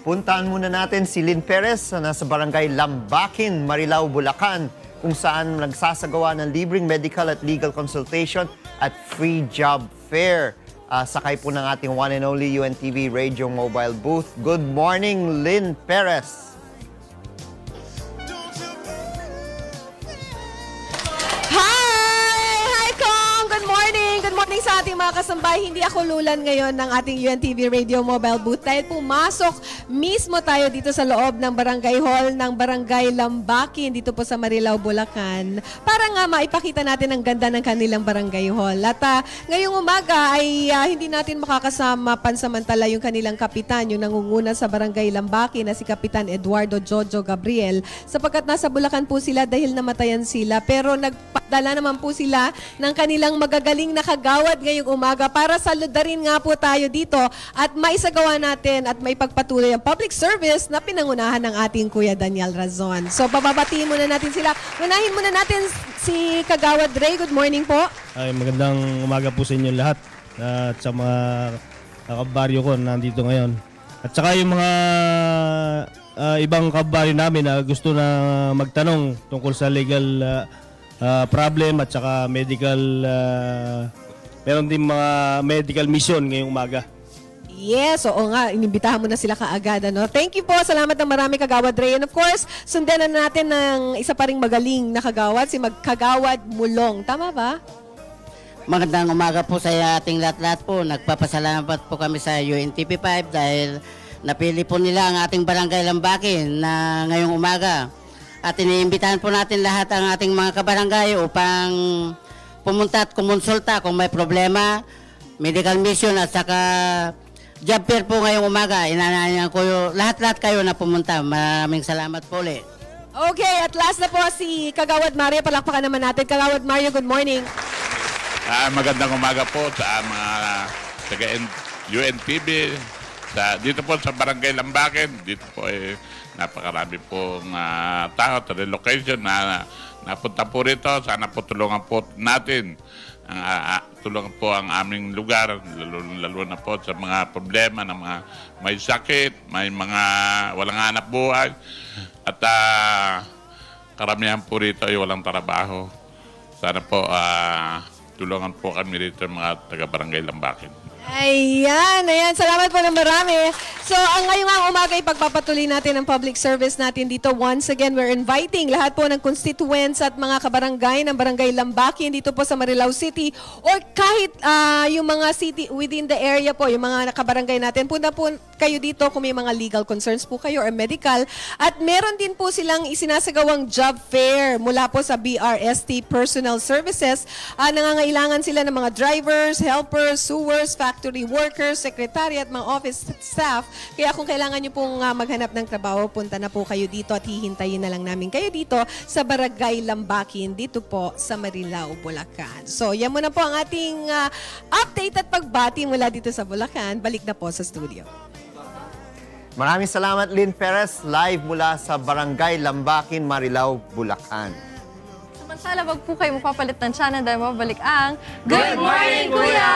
Puntahan muna natin si Lynn Perez na nasa barangay Lambakin, Marilao, Bulacan, kung saan nagsasagawa ng libreng medical at legal consultation at free job fair. Sakay po ng ating one and only UNTV Radio Mobile Booth. Good morning, Lynn Perez. Good morning sa ating mga kasambay. Hindi ako lulan ngayon ng ating UNTV Radio Mobile Booth dahil pumasok mismo tayo dito sa loob ng Barangay Hall ng Barangay Lambakin dito po sa Marilao, Bulacan para nga maipakita natin ang ganda ng kanilang Barangay Hall. At ngayong umaga ay hindi natin makakasama pansamantala yung kanilang kapitan, yung nangunguna sa Barangay Lambakin na si Kapitan Eduardo Jojo Gabriel sapagkat nasa Bulacan po sila dahil namatayan sila, pero nagpadala naman po sila ng kanilang magagaling na kagawad ngayong umaga para saludarin nga po tayo dito at maisagawa natin at maipagpatuloy ang public service na pinangunahan ng ating Kuya Daniel Razon. So bababatiin muna natin sila. Unahin muna natin si Kagawad Ray. Good morning po. Ay, magandang umaga po sa inyo lahat at sa mga kabaryo ko nandito ngayon. At saka yung mga ibang kabaryo namin na gusto na magtanong tungkol sa legal problem at saka medical meron din mga medical mission ngayong umaga. Yes, oo nga. Inimbitahan mo na sila kaagad. Ano? Thank you po. Salamat ng marami, Kagawad Ray. And of course, sundan na natin ng isa pa ring magaling na kagawad, si Kagawad Mulong. Tama ba? Magandang umaga po sa ating lahat-lahat po. Nagpapasalamat po kami sa UNTV5 dahil napili po nila ang ating Barangay Lambakin na ngayong umaga. At iniimbitahan po natin lahat ang ating mga kabarangay upang pumunta at kumonsulta kung may problema, medical mission at saka job fair po ngayong umaga. Inanayan ko lahat-lahat kayo na pumunta. Maraming salamat po ulit. Okay, at last na po si Kagawad Mario. Palakpakan naman natin. Kagawad Mario, good morning. Magandang umaga po sa mga taga-UNTV. Dito po sa Barangay Lambakin, dito po napakarami pong tao sa relocation na napunta po rito. Sana po tulungan po natin. Tulungan po ang aming lugar, lalo na po sa mga problema ng mga may sakit, may mga walang hanap buhay. At karamihan po rito ay walang trabaho. Sana po tulungan po kami rito mga taga-Barangay Lambakin. Ayan. Salamat po ng marami. So, ang ngayong umaga ay pagpapatuloy natin ang public service natin dito. Once again, we're inviting lahat po ng constituents at mga kabarangay ng Barangay Lambakin dito po sa Marilao City or kahit yung mga city within the area po, yung mga kabarangay natin. Punta po kayo dito kung may mga legal concerns po kayo or medical. At meron din po silang isinasagawang job fair mula po sa BRST Personal Services. Nangangailangan sila ng mga drivers, helpers, sewers, factory workers, secretary at mga office staff. Kaya kung kailangan nyo pong maghanap ng trabaho, punta na po kayo dito at hihintayin na lang namin kayo dito sa Barangay Lambakin, dito po sa Marilao, Bulacan. So, yan muna po ang ating update at pagbati mula dito sa Bulacan. Balik na po sa studio. Maraming salamat, Lynn Perez, live mula sa Barangay Lambakin, Marilao, Bulacan. Samantala, wag po kayo mapapalit ng channel dahil mabalik ang Good Morning, Kuya!